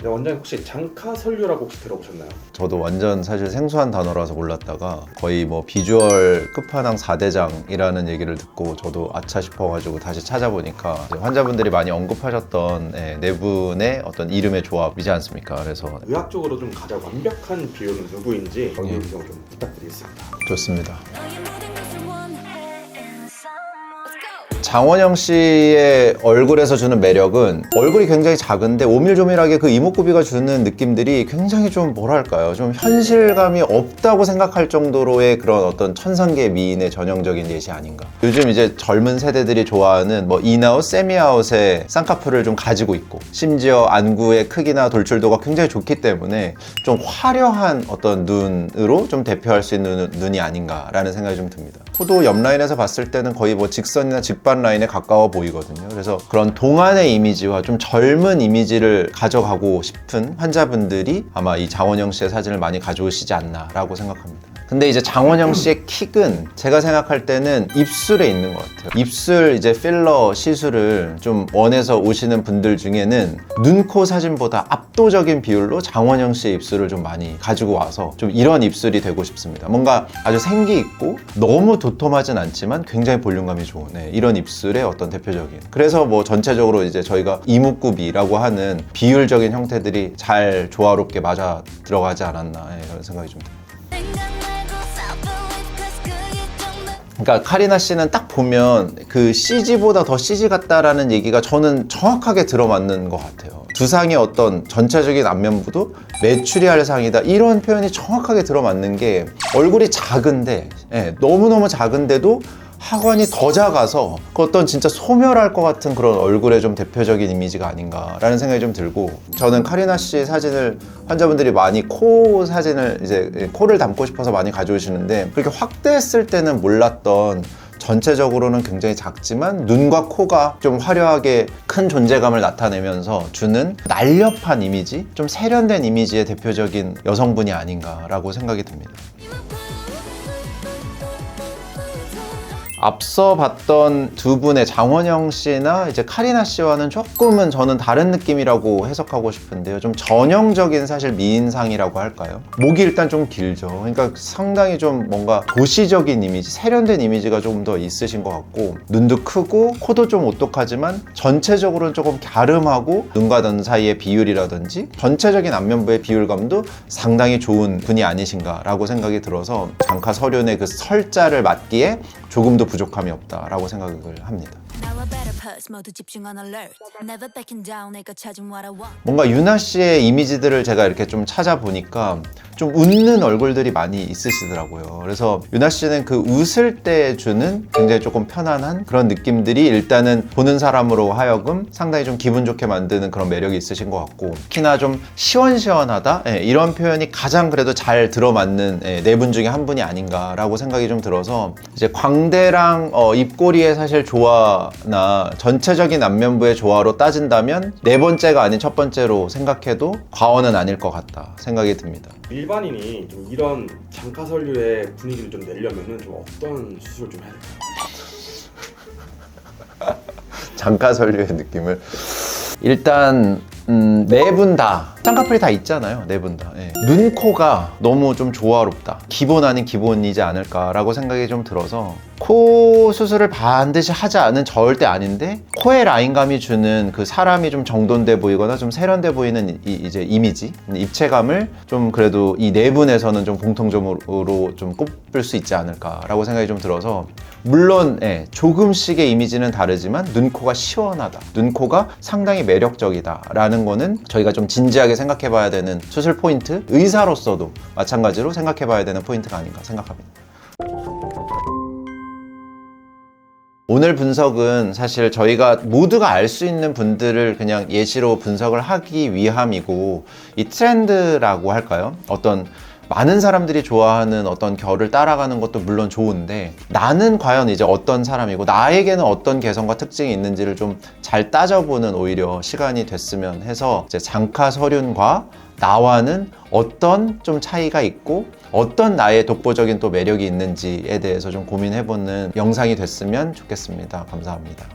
네, 원장님 혹시 장카설류라고 혹시 들어보셨나요? 저도 완전 사실 생소한 단어라서 몰랐다가 거의 뭐 비주얼 끝판왕 4대장이라는 얘기를 듣고 저도 아차 싶어가지고 다시 찾아보니까 이제 환자분들이 많이 언급하셨던 네 분의 어떤 이름의 조합이지 않습니까? 그래서 의학적으로 좀 가장 완벽한 비율은 누구인지 여기 의견 좀 부탁드리겠습니다. 좋습니다. 장원영 씨의 얼굴에서 주는 매력은 얼굴이 굉장히 작은데 오밀조밀하게 그 이목구비가 주는 느낌들이 굉장히 좀 뭐랄까요, 좀 현실감이 없다고 생각할 정도로의 그런 어떤 천상계 미인의 전형적인 예시 아닌가. 요즘 이제 젊은 세대들이 좋아하는 뭐 인아웃, 세미아웃의 쌍꺼풀을 좀 가지고 있고 심지어 안구의 크기나 돌출도가 굉장히 좋기 때문에 좀 화려한 어떤 눈으로 좀 대표할 수 있는 눈이 아닌가라는 생각이 좀 듭니다. 코도 옆 라인에서 봤을 때는 거의 뭐 직선이나 직반 라인에 가까워 보이거든요. 그래서 그런 동안의 이미지와 좀 젊은 이미지를 가져가고 싶은 환자분들이 아마 이 장원영 씨의 사진을 많이 가져오시지 않나라고 생각합니다. 근데 이제 장원영 씨의 킥은 제가 생각할 때는 입술에 있는 것 같아요. 입술 이제 필러 시술을 좀 원해서 오시는 분들 중에는 눈, 코 사진보다 압도적인 비율로 장원영 씨의 입술을 좀 많이 가지고 와서 좀 이런 입술이 되고 싶습니다. 뭔가 아주 생기 있고 너무 도톰하진 않지만 굉장히 볼륨감이 좋은 이런 입술의 어떤 대표적인, 그래서 뭐 전체적으로 이제 저희가 이목구비라고 하는 비율적인 형태들이 잘 조화롭게 맞아 들어가지 않았나 이런 생각이 좀 듭니다. 그러니까 카리나 씨는 딱 보면 그 CG보다 더 CG 같다라는 얘기가 저는 정확하게 들어맞는 것 같아요. 두상의 어떤 전체적인 안면부도 메추리알 상이다 이런 표현이 정확하게 들어맞는 게, 얼굴이 작은데 너무너무 작은데도 하관이 더 작아서 그 어떤 진짜 소멸할 것 같은 그런 얼굴의 좀 대표적인 이미지가 아닌가라는 생각이 좀 들고, 저는 카리나 씨 사진을 환자분들이 많이 코 사진을 이제 코를 담고 싶어서 많이 가져오시는데, 그렇게 확대했을 때는 몰랐던 전체적으로는 굉장히 작지만 눈과 코가 좀 화려하게 큰 존재감을 나타내면서 주는 날렵한 이미지, 좀 세련된 이미지의 대표적인 여성분이 아닌가라고 생각이 듭니다. 앞서 봤던 두 분의 장원영 씨나 이제 카리나 씨와는 조금은 저는 다른 느낌이라고 해석하고 싶은데요. 좀 전형적인 사실 미인상이라고 할까요? 목이 일단 좀 길죠. 그러니까 상당히 좀 뭔가 도시적인 이미지, 세련된 이미지가 조금 더 있으신 것 같고, 눈도 크고 코도 좀 오똑하지만 전체적으로는 조금 갸름하고 눈과 눈 사이의 비율이라든지 전체적인 안면부의 비율감도 상당히 좋은 분이 아니신가라고 생각이 들어서 장카설윤의 그 설자를 맞기에 조금 더 부족함이 없다라고 생각을 합니다. 뭔가 유나 씨의 이미지들을 제가 이렇게 좀 찾아보니까 좀 웃는 얼굴들이 많이 있으시더라고요. 그래서 유나 씨는 그 웃을 때 주는 굉장히 조금 편안한 그런 느낌들이 일단은 보는 사람으로 하여금 상당히 좀 기분 좋게 만드는 그런 매력이 있으신 것 같고, 특히나 좀 시원시원하다 이런 표현이 가장 그래도 잘 들어맞는 네 분 중에 한 분이 아닌가라고 생각이 좀 들어서, 이제 광대랑 입꼬리의 사실 조화나 전체적인 안면부의 조화로 따진다면 네 번째가 아닌 첫 번째로 생각해도 과언은 아닐 것 같다 생각이 듭니다. 일반인이 좀 이런 장카설류의 분위기를 좀 내려면은 좀 어떤 수술을 좀 해야 될까요? 장카설류의 느낌을 일단 네 분 다 쌍꺼풀이 다 있잖아요. 네 분 다. 눈, 코가 너무 좀 조화롭다. 기본 아닌 기본이지 않을까라고 생각이 좀 들어서, 코 수술을 반드시 하지 않은 절대 아닌데 코의 라인감이 주는 그 사람이 좀 정돈돼 보이거나 좀 세련돼 보이는 이제 이미지, 입체감을 좀 그래도 이 네 분에서는 좀 공통점으로 좀 꼽을 수 있지 않을까라고 생각이 좀 들어서, 물론 조금씩의 이미지는 다르지만 눈, 코가 시원하다, 눈, 코가 상당히 매력적이다 라는 거는 저희가 좀 진지하게 생각해 봐야 되는 수술 포인트, 의사로서도 마찬가지로 생각해 봐야 되는 포인트가 아닌가 생각합니다. 오늘 분석은 사실 저희가 모두가 알 수 있는 분들을 그냥 예시로 분석을 하기 위함이고, 이 트렌드라고 할까요? 어떤 많은 사람들이 좋아하는 어떤 결을 따라가는 것도 물론 좋은데, 나는 과연 이제 어떤 사람이고 나에게는 어떤 개성과 특징이 있는지를 좀 잘 따져보는 오히려 시간이 됐으면 해서, 이제 장카설윤과 나와는 어떤 좀 차이가 있고 어떤 나의 독보적인 또 매력이 있는지에 대해서 좀 고민해보는 영상이 됐으면 좋겠습니다. 감사합니다.